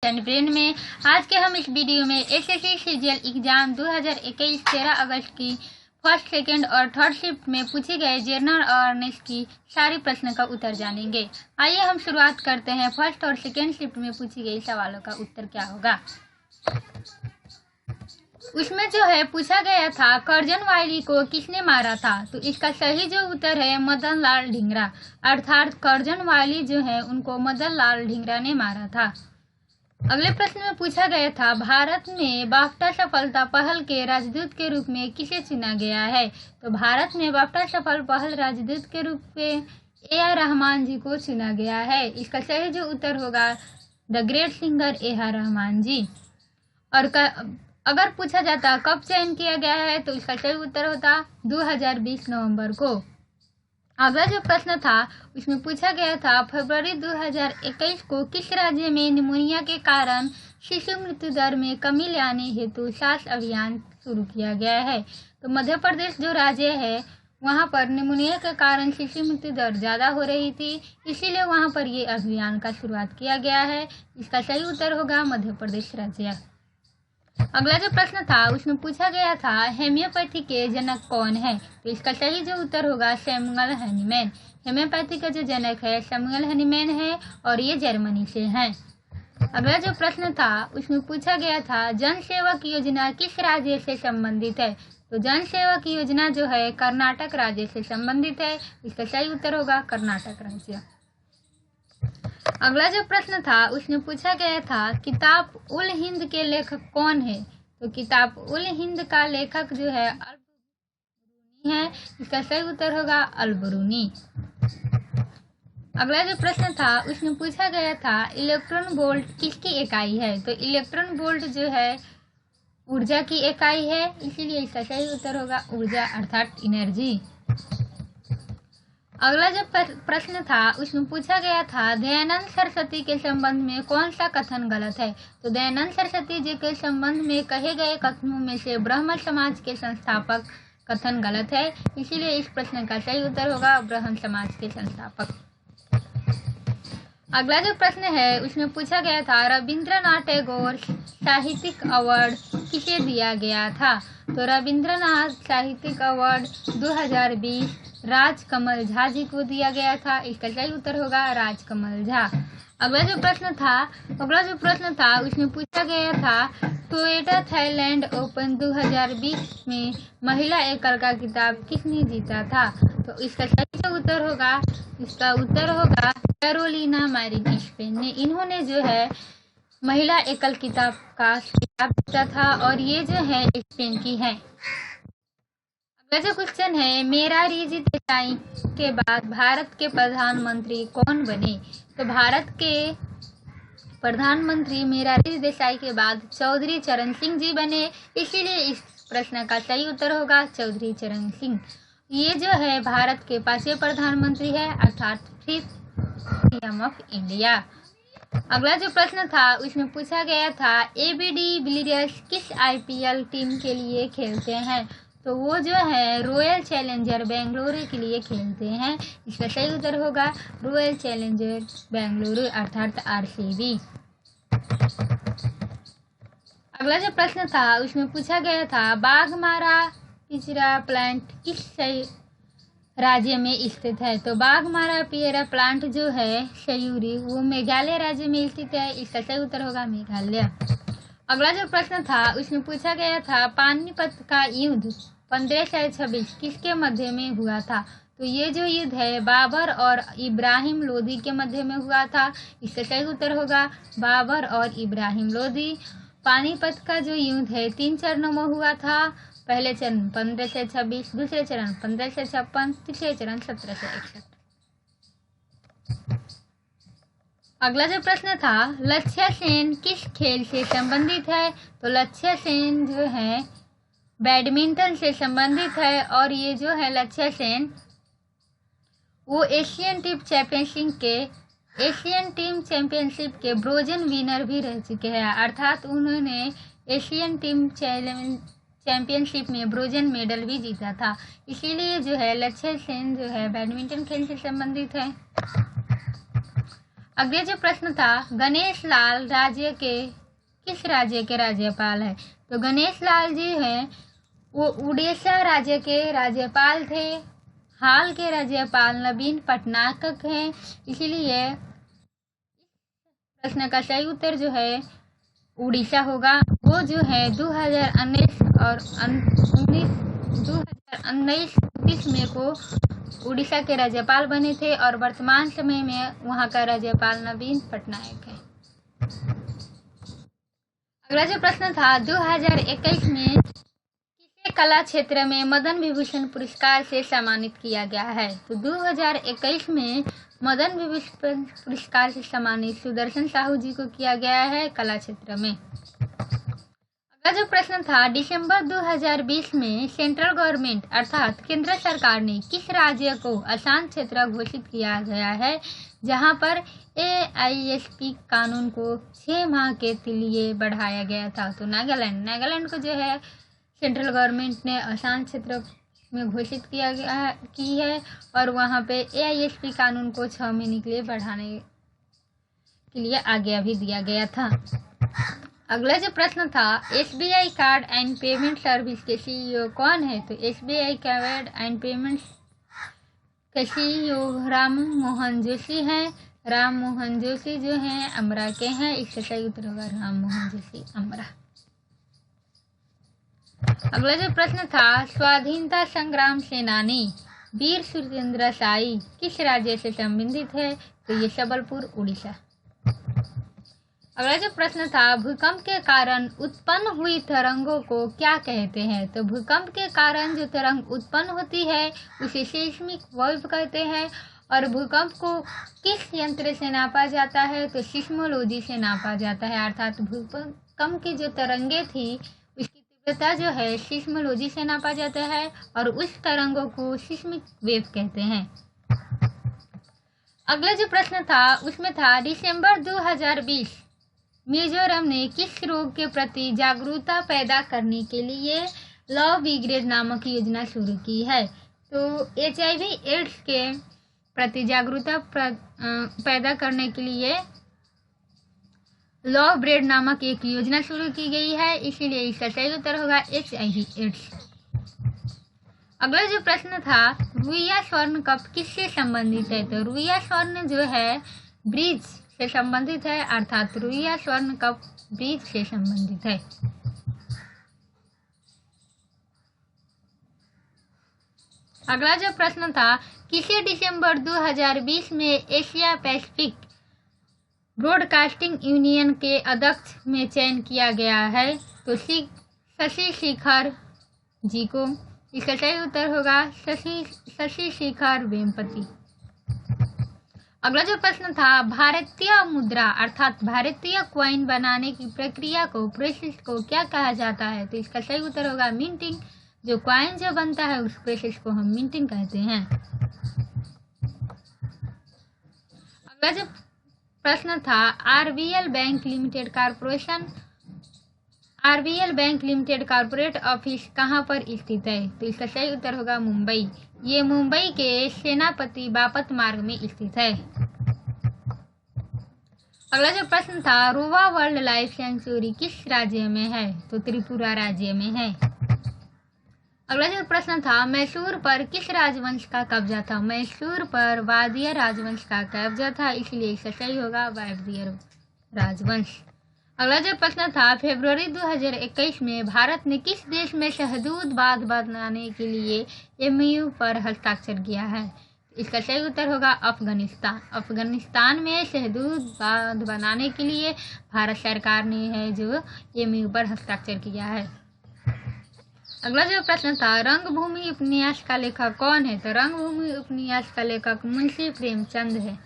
Brain में आज के हम इस वीडियो में एसएससी सीजीएल एग्जाम 2021 13 अगस्त की फर्स्ट, सेकंड और थर्ड शिफ्ट में पूछे गए जनरल अवेयरनेस की सारी प्रश्न का उत्तर जानेंगे। आइए हम शुरुआत करते हैं। फर्स्ट और सेकंड शिफ्ट में पूछी गई सवालों का उत्तर क्या होगा। उसमें जो है पूछा गया था करजन वायली को किसने मारा था, तो इसका सही जो उत्तर है मदन लाल ढींगरा, अर्थात करजन वायली जो है उनको मदन लाल ढींगरा ने मारा था। अगले प्रश्न में पूछा गया था भारत में बाफ्टा सफलता पहल के राजदूत के रूप में किसे चुना गया है, तो भारत में बाफ्टा सफल पहल राजदूत के रूप में ए.आर. रहमान जी को चुना गया है। इसका सही जो उत्तर होगा the great singer A R. Rahman ji. और अगर पूछा जाता कब चयन किया गया है, तो इसका सही उत्तर होता 2020 नवंबर को। अगला जो प्रश्न था उसमें पूछा गया था फरवरी 2021 को किस राज्य में निमोनिया के कारण शिशु मृत्यु दर में कमी लाने हेतु सास अभियान शुरू किया गया है, तो मध्य प्रदेश जो राज्य है वहां पर निमोनिया के कारण शिशु मृत्यु दर ज़्यादा हो रही थी, इसीलिए वहां पर ये अभियान का शुरुआत किया गया है। इसका सही उत्तर होगा मध्य प्रदेश राज्य। अगला जो प्रश्न था उसमें पूछा गया था होम्योपैथी के जनक कौन है, तो इसका सही जो उत्तर होगा सैमुअल हनीमैन। होम्योपैथी का जो जनक है सैमुअल हनीमैन है और ये जर्मनी से हैं। अगला जो प्रश्न था उसमें पूछा गया था जन सेवक योजना किस राज्य से संबंधित है, तो जन सेवक योजना जो है कर्नाटक राज्य से संबंधित है। इसका सही उत्तर होगा कर्नाटक राज्य। अगला जो प्रश्न था उसमें पूछा गया था किताब उल हिंद के लेखक कौन है, तो किताब उल हिंद का लेखक जो है अल-बरूनी है। इसका सही उत्तर होगा अल-बरूनी। अगला जो प्रश्न था उसमें पूछा गया था इलेक्ट्रॉन वोल्ट किसकी इकाई है, तो इलेक्ट्रॉन वोल्ट जो है ऊर्जा की इकाई है, इसीलिए इसका सही उत्तर होगा ऊर्जा अर्थात एनर्जी। अगला जो प्रश्न था उसमें पूछा गया था दयानंद सरस्वती के संबंध में कौन सा कथन गलत है, तो दयानंद सरस्वती जी के संबंध में कहे गए कथनों में से ब्रह्म समाज के संस्थापक कथन गलत है, इसीलिए इस प्रश्न का सही उत्तर होगा ब्रह्म समाज के संस्थापक। अगला जो प्रश्न है उसमें पूछा गया था रविंद्रनाथ टैगोर साहित्यिक अवार्ड किसे दिया गया था, तो रविंद्रनाथ साहित्यिक अवार्ड 2020 राजकमल झा जी को दिया गया था। इसका सही उत्तर होगा राजकमल झा। अगला जो प्रश्न था उसमें पूछा गया था टोयोटा थाईलैंड ओपन 2020 में महिला एकल का खिताब किसने जीता था, तो इसका सही जो उत्तर होगा कैरोलिना मारिन स्पेन ने। इन्होंने जो है महिला एकल खिताब जीता था और ये जो है स्पेन की है। अगला जो क्वेश्चन है मोरारजी देसाई के बाद भारत के प्रधानमंत्री कौन बने, तो भारत के प्रधानमंत्री मोरारजी देसाई के बाद चौधरी चरण सिंह जी बने, इसीलिए इस प्रश्न का सही उत्तर होगा चौधरी चरण सिंह। ये जो है भारत के 5वें प्रधानमंत्री है अर्थात 5th पीएम ऑफ इंडिया। अगला जो प्रश्न था उसमें पूछा गया था एबी डिविलियर्स किस आईपीएल टीम के लिए खेलते हैं, तो वो जो है रॉयल चैलेंजर बेंगलुरु के लिए खेलते हैं। इसका सही उत्तर होगा रॉयल चैलेंजर बेंगलुरु अर्थात आरसीबी। अगला जो प्रश्न था उसमें पूछा गया था बाघमारा पिंजरा प्लांट किस राज्य में स्थित है, तो बाघमारा पिंजरा प्लांट जो है सयूरी वो मेघालय राज्य में स्थित है। इसका सही उत्तर होगा मेघालय। अगला जो प्रश्न था उसमें पूछा गया था पानीपत का युद्ध 1526 किसके मध्य में हुआ था, तो ये जो युद्ध है बाबर और इब्राहिम लोदी के मध्य में हुआ था। इसका सही उत्तर होगा बाबर और इब्राहिम लोदी। पानीपत का जो युद्ध है 3 चरणों में हुआ था। पहले चरण 1526, दूसरे चरण 1556, तीसरे चरण 1761। अगला जो प्रश्न था लक्ष्य सेन किस खेल से संबंधित है, तो लक्ष्य सेन जो है बैडमिंटन से संबंधित है और ये जो है लक्ष्य सेन वो एशियन टीम चैंपियनशिप के ब्रोंज विनर भी रह चुके हैं, अर्थात उन्होंने एशियन टीम चैंपियनशिप में ब्रोंज मेडल भी जीता था, इसीलिए जो है लक्ष्य सेन जो है बैडमिंटन खेल से संबंधित है। अगले जो प्रश्न था, गणेश लाल राज्य के किस राज्य के राज्यपाल है? तो गणेश लाल जी हैं वो उड़ीसा राज्य के राज्यपाल थे। हाल के राज्यपाल नवीन पटनायक हैं। इसीलिए प्रश्न का सही उत्तर जो है उड़ीसा होगा। वो जो है 2019 और 2019 में को उड़ीसा के राज्यपाल बने थे और वर्तमान समय में वहाँ का राज्यपाल नवीन पटनायक है। अगला जो प्रश्न था, 2021 में किसे कला क्षेत्र में मदन विभूषण पुरस्कार से सम्मानित किया गया है? तो 2021 में मदन विभूषण पुरस्कार से सम्मानित सुदर्शन साहू जी को किया गया है कला क्षेत्र में। अगला जो प्रश्न था, दिसंबर 2020 में सेंट्रल गवर्नमेंट अर्थात केंद्र सरकार ने किस राज्य को आसान क्षेत्र घोषित किया गया है जहां पर AISP कानून को 6 माह के लिए बढ़ाया गया था? तो नागालैंड को जो है सेंट्रल गवर्नमेंट ने आसान क्षेत्र में घोषित किया गया की है और वहां पे AISP कानून को 6 महीने के लिए बढ़ाने के लिए आज्ञा भी दिया गया था। अगला जो प्रश्न था, SBI card and payment service के CEO कौन है? तो SBI कार्ड एंड पेमेंट के CEO राम मोहन जोशी हैं। राम मोहन जोशी जो हैं अमरा के हैं। इसका सही उत्तर होगा राम मोहन जोशी, अमरा। अगला जो प्रश्न था, स्वाधीनता संग्राम सेनानी वीर सुरेंद्र साई किस राज्य से संबंधित है? तो ये सबलपुर, उड़ीसा। अगला जो प्रश्न था, भूकंप के कारण उत्पन्न हुई तरंगों को क्या कहते हैं? तो भूकंप के कारण जो तरंग उत्पन्न होती है उसे सेस्मिक वेव कहते हैं। और भूकंप को किस यंत्र से नापा जाता है? तो सिस्मोलॉजी से नापा जाता है। अर्थात भूकंप की जो तरंगे थी उसकी तीव्रता जो है सिस्मोलॉजी से नापा जाता है और उस तरंगों को सिस्मिक वेव कहते हैं। अगला जो प्रश्न था उसमें था, दिसंबर 2020 मिजोरम ने किस रोग के प्रति जागरूकता पैदा करने के लिए लव ब्रिगेड नामक योजना शुरू की है? तो HIV एड्स के प्रति जागरूकता पैदा करने के लिए लव ब्रिगेड नामक एक योजना शुरू की गई है। इसीलिए इसका सही उत्तर होगा HIV एड्स। अगला जो प्रश्न था, रुइया स्वर्ण कप किससे संबंधित है? तो रुइया स्वर्ण जो है ब्रिज से संबंधित है। अर्थात रुइया स्वर्ण कप ब्रिज से संबंधित है। अगला जो प्रश्न था, किसे दिसंबर 2020 में एशिया पैसिफिक ब्रॉडकास्टिंग यूनियन के अध्यक्ष में चयन किया गया है? तो शशि शेखर जी को। इसका सही उत्तर होगा शशि शेखर वेम्पति। अगला जो प्रश्न था, भारतीय मुद्रा अर्थात भारतीय कॉइन बनाने की प्रक्रिया को प्रोसेस को क्या कहा जाता है? तो इसका सही उत्तर होगा मिंटिंग। जो कॉइन जो बनता है उस प्रोसेस को हम मिंटिंग कहते हैं। अगला जो प्रश्न था, RBL bank limited corporate office कहाँ पर स्थित है? तो इसका सही उत्तर होगा मुंबई। ये मुंबई के सेनापति बापत मार्ग में स्थित है। अगला जो प्रश्न था, रोवा वर्ल्ड लाइफ सेंचुरी किस राज्य में है? तो त्रिपुरा राज्य में है। अगला जो प्रश्न था, मैसूर पर किस राजवंश का कब्जा था? मैसूर पर वादिया राजवंश का कब्जा था। इसलिए इसका सही होगा वादिया राजवंश। अगला जो प्रश्न था, फरवरी 2021 में भारत ने किस देश में शहतूत बांध बनाने के लिए MOU पर हस्ताक्षर किया है? इसका सही उत्तर होगा अफगानिस्तान। अफगानिस्तान में शहतूत बांध बनाने के लिए भारत सरकार ने है जो MOU पर हस्ताक्षर किया है। अगला जो प्रश्न था, रंगभूमि उपन्यास का लेखक कौन है? तो रंगभूमि उपन्यास का लेखक मुंशी प्रेमचंद है।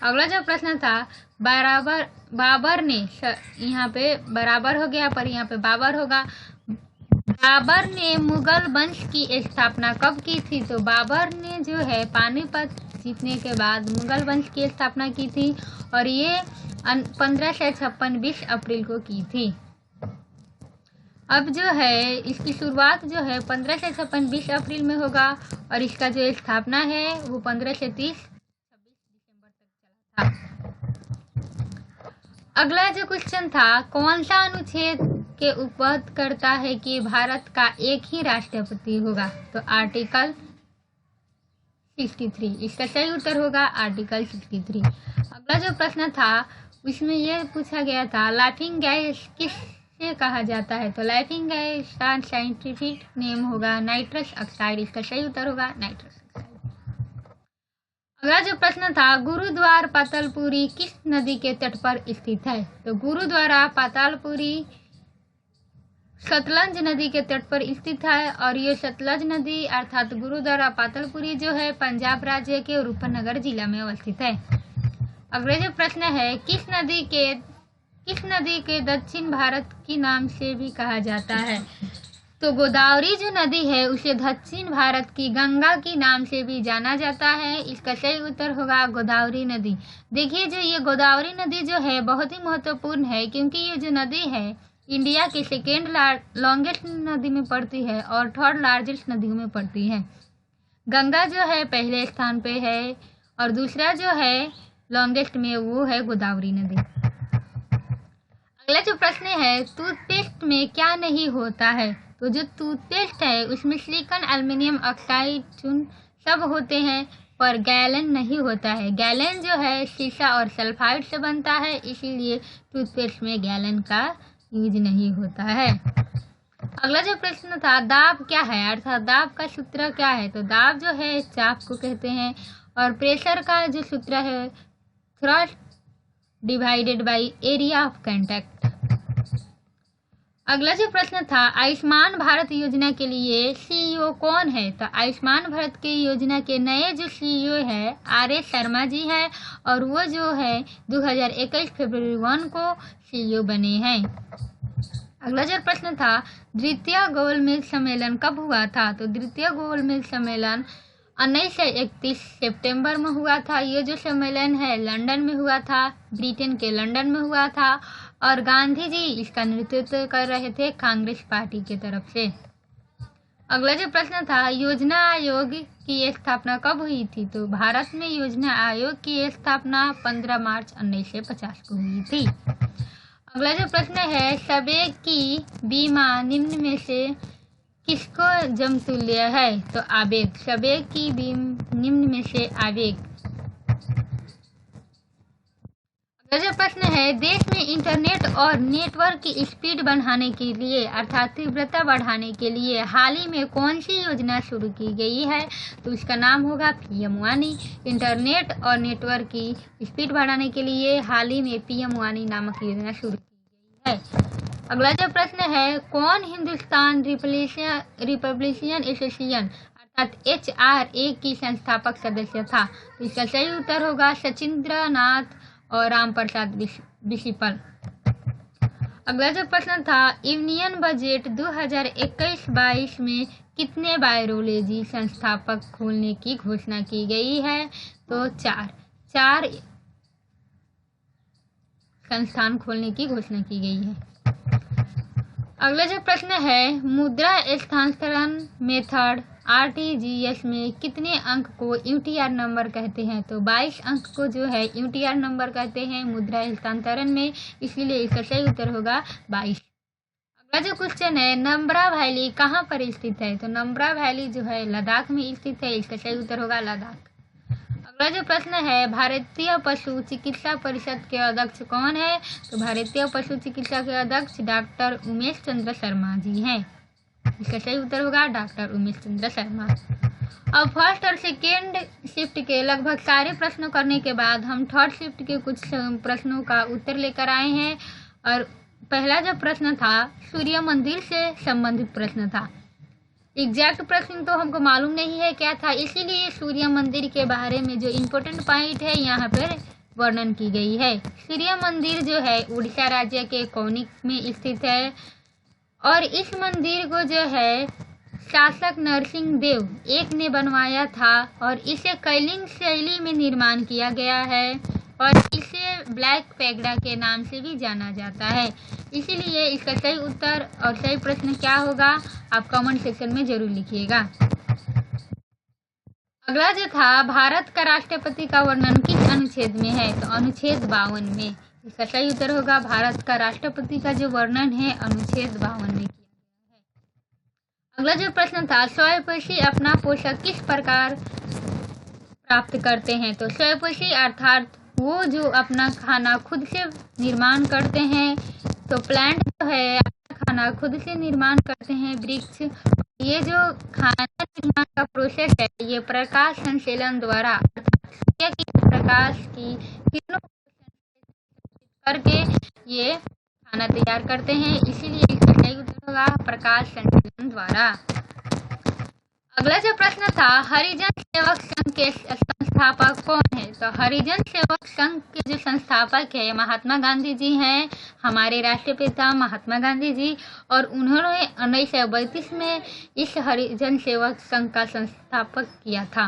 अगला जो प्रश्न था, बाबर ने, यहाँ पे बराबर हो गया पर यहाँ पे बाबर होगा। बाबर ने मुगल वंश की स्थापना कब की थी? तो बाबर ने जो है पानीपत जीतने के बाद मुगल वंश की स्थापना की थी और ये 1556 20 अप्रैल को की थी। अब जो है इसकी शुरुआत जो है 1556 20 अप्रैल में होगा और इसका जो स्थापना है वो 15 से 30 26 दिसंबर तक चला था। था। अगला जो क्वेश्चन था, कौन सा अनुच्छेद के उपबद्ध करता है कि भारत का एक ही राष्ट्रपति होगा? तो आर्टिकल 63। इसका सही उत्तर होगा आर्टिकल 63। अगला जो प्रश्न था उसमें यह पूछा गया था, लाफिंग गैस किससे कहा जाता है? तो लाफिंग गैस का साइंटिफिक नेम होगा नाइट्रस ऑक्साइड। इसका सही उत्तर होगा नाइट्रस ऑक्साइड। अगला जो प्रश्न था, गुरुद्वारा पातालपुरी किस नदी के तट पर स्थित है? तो गुरुद्वारा पातालपुरी सतलज नदी के तट पर स्थित है और ये सतलज नदी अर्थात गुरुद्वारा पातालपुरी जो है पंजाब राज्य के रूपनगर जिला में अवस्थित है। अगला जो प्रश्न है, किस नदी के दक्षिण भारत के नाम से भी कहा जाता है? तो गोदावरी जो नदी है उसे दक्षिण भारत की गंगा के नाम से भी जाना जाता है। इसका सही उत्तर होगा गोदावरी नदी। देखिए, जो ये गोदावरी नदी जो है बहुत ही महत्वपूर्ण है, क्योंकि ये जो नदी है इंडिया की सेकेंड लॉन्गेस्ट नदी में पड़ती है और थर्ड लार्जेस्ट नदियों में पड़ती है। गंगा जो है पहले स्थान पे है और दूसरा जो है लॉन्गेस्ट में वो है गोदावरी नदी। अगला जो प्रश्न है, टूथपेस्ट में क्या नहीं होता है? तो जो टूथपेस्ट है उसमें सिलिकॉन, एल्युमिनियम ऑक्साइड, चून सब होते हैं पर गैलन नहीं होता है। गैलन जो है शीशा और सल्फाइड से बनता है, इसीलिए टूथपेस्ट में गैलन का यूज नहीं होता है। अगला जो प्रश्न था, दाब क्या है अर्थात दाब का सूत्र क्या है? तो दाब जो है चाप को कहते हैं और प्रेशर का जो सूत्र है thrust divided by area of contact. अगला जो प्रश्न था, आयुष्मान भारत योजना के लिए सीईओ कौन है? तो आयुष्मान भारत की योजना के नए जो सीईओ है आर.एस. शर्मा जी है और वो जो है 2021 फरवरी 1 को सीईओ बने हैं। अगला जो प्रश्न था, द्वितीय गोलमेज सम्मेलन कब हुआ था? तो द्वितीय गोलमेज सम्मेलन 1931 सितंबर में हुआ था। ये जो सम्मेलन है लंदन में हुआ था, ब्रिटेन के लंदन में हुआ था और गांधी जी इसका नेतृत्व कर रहे थे कांग्रेस पार्टी की तरफ से। अगला जो प्रश्न था, योजना आयोग की स्थापना कब हुई थी? तो भारत में योजना आयोग की स्थापना 15 मार्च 1950 को हुई थी। अगला जो प्रश्न है, सवेग की बीमा निम्न में से किसको समतुल्य है? तो आवेग। सवेग की निम्न में से आवेग। अगला जो प्रश्न है, देश में इंटरनेट और नेटवर्क की स्पीड बढ़ाने के लिए अर्थात तीव्रता बढ़ाने के लिए हाल ही में कौन सी योजना शुरू की गई है? तो इसका नाम होगा पीएम वाणी। इंटरनेट और नेटवर्क की स्पीड बढ़ाने के लिए हाल ही में पीएम वाणी नामक योजना शुरू की गई है। अगला जो प्रश्न है, कौन हिंदुस्तान रिपब्लिकन एसोसिएशन अर्थात HRA की संस्थापक सदस्य था? तो इसका सही उत्तर होगा सचिंद्र नाथ और राम प्रसाद बिस्मिल। अगला जो प्रश्न था, यूनियन बजट 2021-22 में कितने वायरोलॉजी संस्थापक खोलने की घोषणा की गई है? तो चार संस्थान खोलने की घोषणा की गई है। अगला जो प्रश्न है, मुद्रा स्थानांतरण मेथड RTGS में कितने अंक को UTR नंबर कहते हैं? तो 22 अंक को जो है UTR नंबर कहते हैं मुद्रा हस्तांतरण में, इसीलिए इसका सही उत्तर होगा 22। अगला जो क्वेश्चन है, नम्ब्रा वैली कहाँ पर स्थित है? तो नम्ब्रा वैली जो है लद्दाख में स्थित है, इसका सही उत्तर होगा लद्दाख। अगला जो प्रश्न है, भारतीय पशु चिकित्सा परिषद के अध्यक्ष कौन है? तो भारतीय पशु चिकित्सा के अध्यक्ष डॉक्टर उमेश चंद्र शर्मा जी हैं, इसका सही उत्तर होगा डॉक्टर उमेश चंद्र शर्मा। अब फर्स्ट और सेकेंड शिफ्ट के लगभग सारे प्रश्नों करने के बाद हम थर्ड शिफ्ट के कुछ प्रश्नों का उत्तर लेकर आए हैं और पहला जो प्रश्न था सूर्य मंदिर से संबंधित प्रश्न था। एग्जैक्ट प्रश्न तो हमको मालूम नहीं है क्या था, इसीलिए सूर्य मंदिर के बारे में जो इम्पोर्टेंट पॉइंट है यहाँ पर वर्णन की गई है। सूर्य मंदिर जो है उड़ीसा राज्य के कौनिक में स्थित है और इस मंदिर को जो है शासक नरसिंह देव एक ने बनवाया था और इसे कलिंग शैली में निर्माण किया गया है और इसे ब्लैक पैगोडा के नाम से भी जाना जाता है। इसीलिए इसका सही उत्तर और सही प्रश्न क्या होगा आप कमेंट सेक्शन में जरूर लिखिएगा। अगला जो था, भारत का राष्ट्रपति का वर्णन किस अनुच्छेद में है? तो अनुच्छेद 52 में। इसका सही उत्तर होगा भारत का राष्ट्रपति का जो वर्णन है अनुच्छेद 52 में किया गया है। अगला जो प्रश्न था, स्वयंपोषी अपना पोषक किस प्रकार प्राप्त करते हैं? तो स्वयंपोषी अर्थात वो जो अपना खाना खुद से निर्माण करते हैं। तो प्लांट जो है अपना खाना खुद से निर्माण करते हैं, वृक्ष। ये जो खाना निर्माण का प्रोसेस है ये प्रकाश संश्लेषण द्वारा अर्थात सूर्य की प्रकाश की किरणों को करके ये खाना तैयार करते हैं, इसीलिए इसका सही उत्तर होगा प्रकाश संश्लेषण द्वारा। अगला जो प्रश्न था, हरिजन सेवक संघ के संस्थापक कौन है? तो हरिजन सेवक संघ के जो संस्थापक है महात्मा गांधी जी हैं, हमारे राष्ट्रपिता महात्मा गांधी जी, और उन्होंने 1932 में इस हरिजन सेवक संघ का संस्थापक किया था।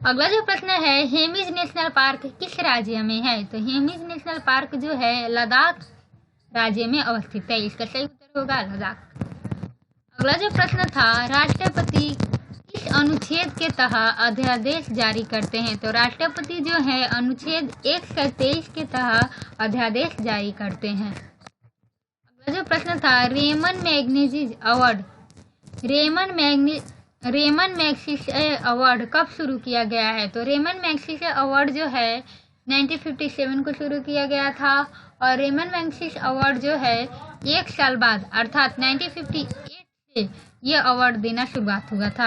अगला जो प्रश्न है, हेमिज नेशनल पार्क किस राज्य में है? तो हेमिज नेशनल पार्क जो है लद्दाख राज्य में अवस्थित है, इसका सही उत्तर होगा लद्दाख। अगला जो प्रश्न था, राष्ट्रपति किस अनुच्छेद के तहत अध्यादेश जारी करते हैं? तो राष्ट्रपति जो है अनुच्छेद 123 के तहत अध्यादेश जारी करते हैं। अगला जो प्रश्न था, Ramon Magsaysay award Ramon Magsaysay award कब शुरू किया गया है? तो रेमन मैग्सेसे अवार्ड जो है 1957 को शुरू किया गया था, और रेमन मैग्सेसे अवार्ड जो है 1 साल बाद अर्थात 1958 ये अवार्ड देना शुरुआत हुआ था।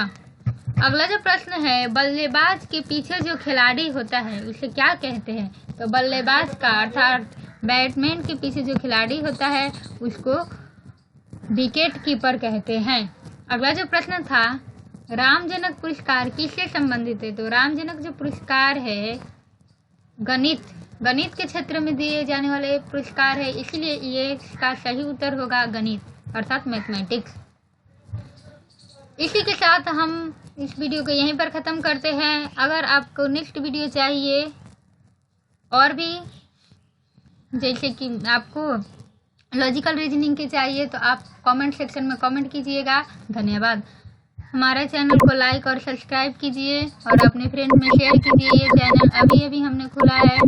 अगला जो प्रश्न है, बल्लेबाज के पीछे जो खिलाड़ी होता है उसे क्या कहते हैं? तो बल्लेबाज का अर्थात बैट्समैन के पीछे जो खिलाड़ी होता है उसको विकेट कीपर कहते हैं। अगला जो प्रश्न था, रामजनक पुरस्कार किससे संबंधित है? तो रामजनक जो पुरस्कार है गणित के क्षेत्र में दिए जाने वाले पुरस्कार है, इसलिए ये इसका सही उत्तर होगा गणित अर्थात मैथमेटिक्स। इसी के साथ हम इस वीडियो को यहीं पर ख़त्म करते हैं। अगर आपको नेक्स्ट वीडियो चाहिए और भी जैसे कि आपको लॉजिकल रीजनिंग के चाहिए तो आप कमेंट सेक्शन में कमेंट कीजिएगा। धन्यवाद। हमारे चैनल को लाइक और सब्सक्राइब कीजिए और अपने फ्रेंड में शेयर कीजिए। ये चैनल अभी हमने खोला है।